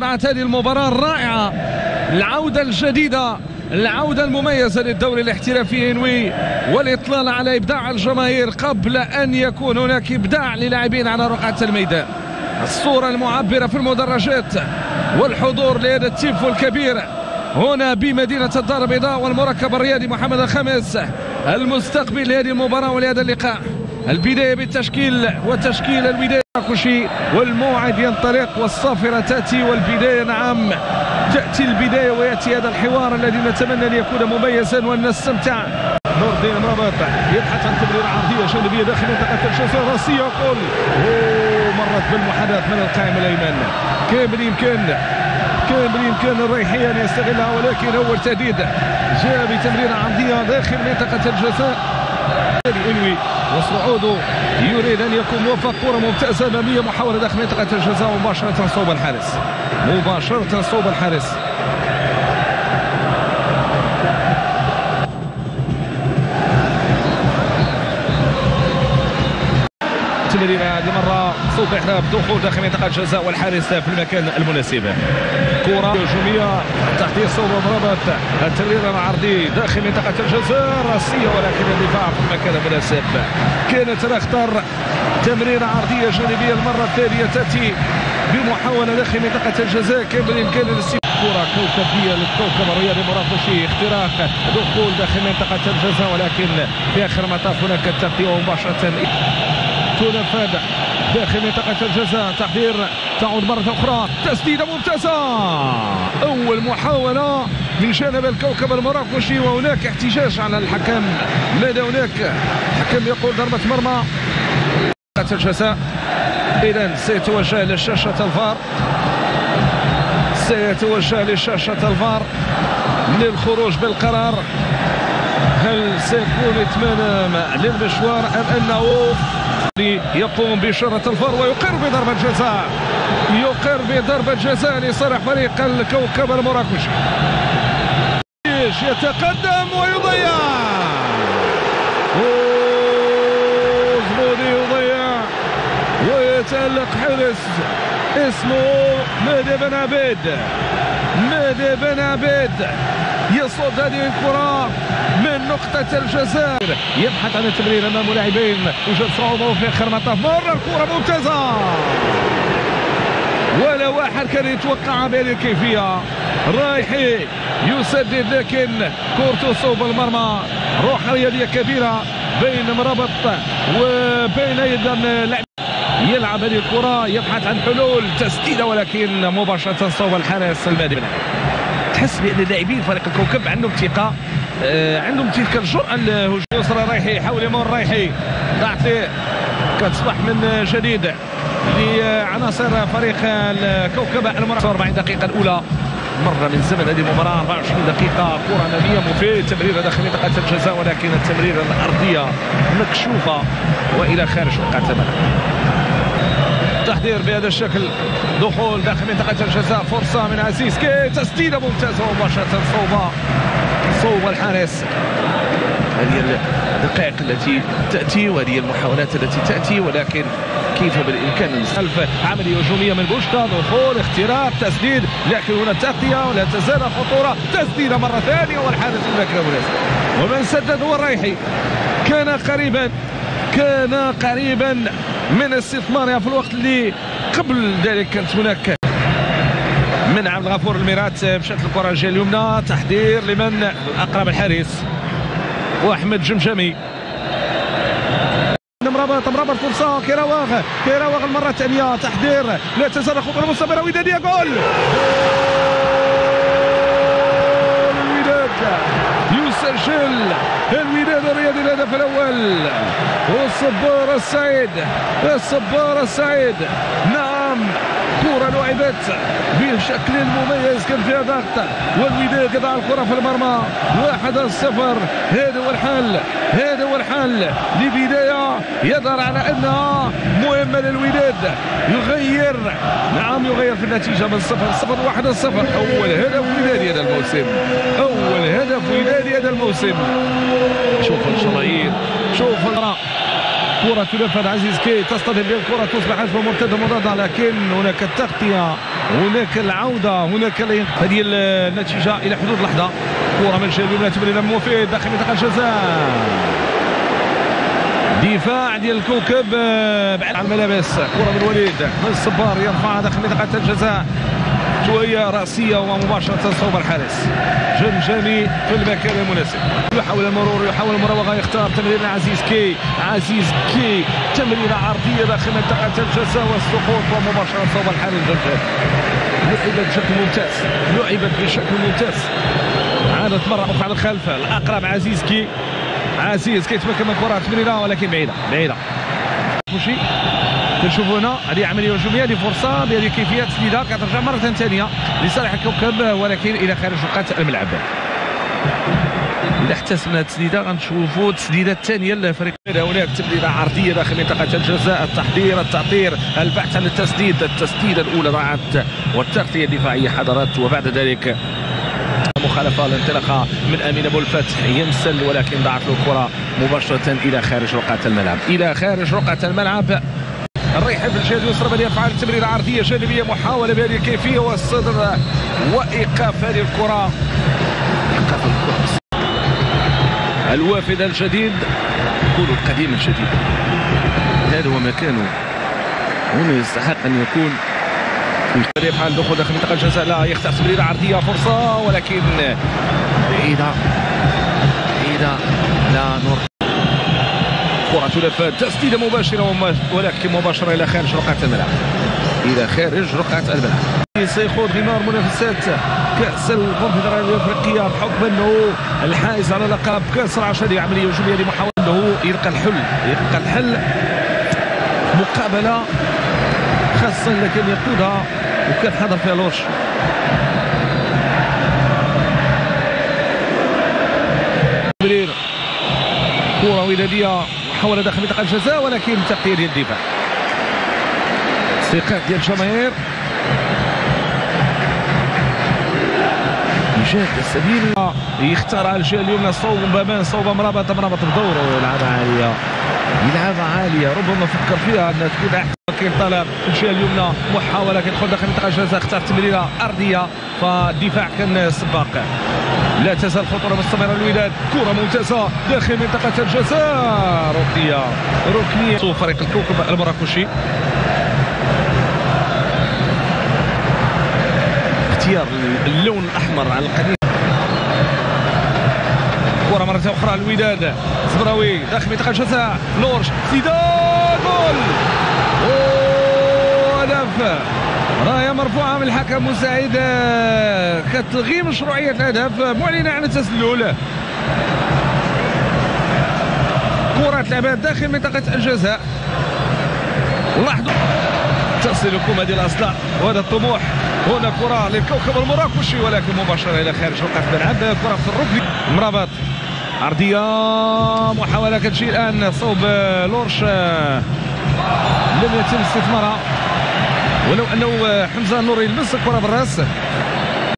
هذه المباراة الرائعة، العودة الجديدة، العودة المميزة للدوري الاحترافي ينوي والإطلال على إبداع الجماهير قبل أن يكون هناك إبداع للاعبين على رقعة الميدان. الصورة المعبرة في المدرجات والحضور لهذا التيفو الكبير هنا بمدينة الدار البيضاء والمركب الرياضي محمد الخامس المستقبل لهذه المباراة ولهذا اللقاء. البداية بالتشكيل وتشكيل الوداد كوشي والموعد ينطلق والصافرة تأتي والبداية نعم تأتي البداية ويأتي هذا الحوار الذي نتمنى أن يكون مميزا ونستمتع. نور الدين مرابط يبحث عن تمريرة عرضية جانبية داخل منطقة الجزاء راسية جول مرت بالمحاذاة من القائم الأيمن. كان بالإمكان الريحي أن يستغلها ولكن أول تهديد جاء بتمريرة عرضية داخل منطقة الجزاء. إنوي وصعوده يريد أن يكون موفق، كرة ممتازة أمامية، محاولة داخل منطقة الجزاء مباشرة صوب الحارس، مباشرة صوب الحارس. تمريرة هذه مرة صوب إحداث دخول داخل منطقة الجزاء والحارس في المكان المناسب. كرة هجومية تحت صوب مرابط، التمريرة العرضي داخل منطقة الجزاء راسية ولكن الدفاع في المكان المناسب. كانت الأخطر تمريرة عرضية جانبية المرة الثانية تأتي بمحاولة داخل منطقة الجزاء كان بالإمكان كرة كوكبية للكوكب الرياضي مراد كوشي، اختراق دخول داخل منطقة الجزاء ولكن في آخر المطاف هناك التغطية مباشرة تنفذ داخل منطقة الجزاء. تحضير تعود مرة أخرى، تسديدة ممتازة، أول محاولة من جانب الكوكب المراكشي وهناك احتجاج على الحكم. ماذا هناك؟ الحكم يقول ضربة مرمى الجزاء. إذن سيتوجه لشاشة الفار، سيتوجه لشاشة الفار للخروج بالقرار. هل سيكون إتمام للمشوار أم أنه يقوم بإشارة الفار ويقر بضربة جزاء، يقر بضربة جزاء لصالح فريق الكوكب المراكشي. يتقدم ويضيع، زبودي يضيع ويتألق حارس اسمه مهدي بن عبيد. مهدي بن عبيد يصد هذه الكرة من نقطة الجزاء، يبحث عن التمرير أمام لاعبين، وجد صعوبة في آخر مطاف. مرة الكرة ممتازة ولا واحد كان يتوقع بهذه الكيفية. رايحي يسدد لكن كورته صوب المرمى. روح رياضية كبيرة بين مرابط وبين أيضا لاعب يلعب هذه الكرة، يبحث عن حلول تسديدة ولكن مباشرة صوب الحارس المهدي. تحس بأن اللاعبين فريق الكوكب عندهم ثقة، عندهم تلك الجرأة الهجومية. يسرى رايحي، حاول يمر رايحي، تعطي كتصبح من جديد لعناصر فريق الكوكب المراكشي. 40 دقيقة الأولى مرة من زمن هذه المباراة، 24 دقيقة، كرة أمامية مفيد، تمريرة داخل منطقة الجزاء ولكن التمريرة الأرضية مكشوفة وإلى خارج وقعة الملعب. تحضير بهذا الشكل، دخول داخل منطقة الجزاء، فرصة من عزيز كي، تسديدة ممتازة مباشرة صوب الحارس. هذه الدقائق التي تأتي وهذه المحاولات التي تأتي ولكن كيف بالإمكان خلف عملية هجومية من بوشكا، دخول، اختراق، تسديد، لكن هنا التغطية ولا تزال خطورة، تسديدة مرة ثانية والحارس في المكان المناسب. ومن سدد هو الرايحي، كان قريبا من استثمارها في الوقت اللي قبل ذلك. كانت هناك من عبد الغفور الميرات، مشات الكرة الجهة اليمنى، تحضير لمن أقرب الحارس وأحمد جمجمي. مرابط فرصة، كيراواغ المرة الثانية، تحضير، لا تزال خطورة مستمرة، ودادية، جول الوداد، يسجل الوداد الرياضي الهدف الأول. والصبار السعيد نعم، كرة لعبت بشكل مميز، كان فيها ضغط والوداد يضع الكرة في المرمى. 1-0. هذا هو الحل لبداية يظهر على أنها مهمة للوداد، يغير في النتيجة من 0-0 1-0. أول هدف ودادي هذا الموسم. شوف الجماهير، شوف كرة تنفذ، عزيز كي تصطدم بالكرة، تصبح هجمة مرتدة مضادة لكن هناك التغطية هناك العودة، هناك هذه النتيجة إلى حدود لحظة. كرة من الجهة اليمنى تمريرة مفيد داخل منطقة الجزاء. دفاع ديال الكوكب بعد على الملابس. كرة من وليد من الصبار يرفعها داخل منطقة الجزاء. شوية رأسية ومباشرة صوب الحارس. جمجمي في المكان المناسب. يحاول المرور، يحاول المراوغة، يختار تمريرة عزيز كي تمريرة عرضية داخل منطقة الجزاء والسقوط ومباشرة صوب الحارس. جمجمي لعبت بشكل ممتاز، لعبت بشكل ممتاز. عادت مرة أخرى على الخلف. الأقرب عزيز كيتمكن من الكرة تمريرة ولكن بعيدة. مشي كنشوفوا هنا هذه عملية هجومية، هذه فرصة بهذه كيفية تسديدة كترجع مرة ثانية لصالح الكوكب ولكن إلى خارج نقاط الملعب. إذا احتسبنا التسديدة غنشوفوا التسديدة الثانية للفريق. هناك تسديدة عرضية داخل منطقة الجزاء. التعطير، البحث عن التسديدة الأولى ضاعت والتغطية الدفاعية حضرت، وبعد ذلك مخالفة الانطلاقة من أمين أبو الفتح يمسل ولكن ضاعت له الكرة مباشرة إلى خارج رقعة الملعب. الريحة في الجهة اليسرى بدأ يفعل تمريرة عرضية جانبية، محاولة بهذه الكيفية والصدر وإيقاف هذه الكرة. الوافد الجديد، يقولوا القديم الجديد، هذا هو مكانه هنا، يستحق أن يكون. يفعل دخول داخل منطقة الجزاء، لا يختار تمريرة عرضية، فرصة ولكن بعيدة لا نور. كرة تلف، تسديدة مباشرة ولكن مباشرة إلى خارج رقعة الملعب. سيخوض غمار منافسات كأس الكونفدرالية الأفريقية بحكم أنه الحائز على لقب كأس العشرة. عملية هجومية لمحاولة أنه يلقى الحل مقابلة خاصة اللي كان يقودها وكان حضر فيها لورش. كرة ودادية، محاولة داخل منطقة الجزاء ولكن تغطية ديال الدفاع. استيقاظ ديال الجماهير، إيجاد السبيل، يختار على الجهة اليمنى صوب مرابط بدوره، يلعبها عالية ربما فكر فيها أنها تكون أحسن. كيطلب الجهة اليمنى، محاولة كيدخل داخل منطقة الجزاء، اختار تمريرة أرضية فالدفاع كان سباق. لا تزال خطورة مستمرة الوداد. كرة ممتازة داخل منطقة الجزاء، ركنية فريق الكوكب المراكشي. اختيار اللون الأحمر على القديم. كرة مرة أخرى الوداد، زبراوي داخل منطقة الجزاء، لورش زيدان، جول هدف. راية مرفوعة من الحكم مساعد كتلغي مشروعية الهدف، معلنة عن التسلل. كرة لعبت داخل منطقة الجزاء. لاحظوا تصل لكم هذه الأصداء وهذا الطموح. هنا كرة للكوكب المراكشي ولكن مباشرة إلى خارج رقعة الملعب. كرة في الركن، مرابط عرضية، محاولة كتجي الآن صوب لورش، لم يتم استثمارها ولو أنه حمزة النوري لمس الكرة بالراس.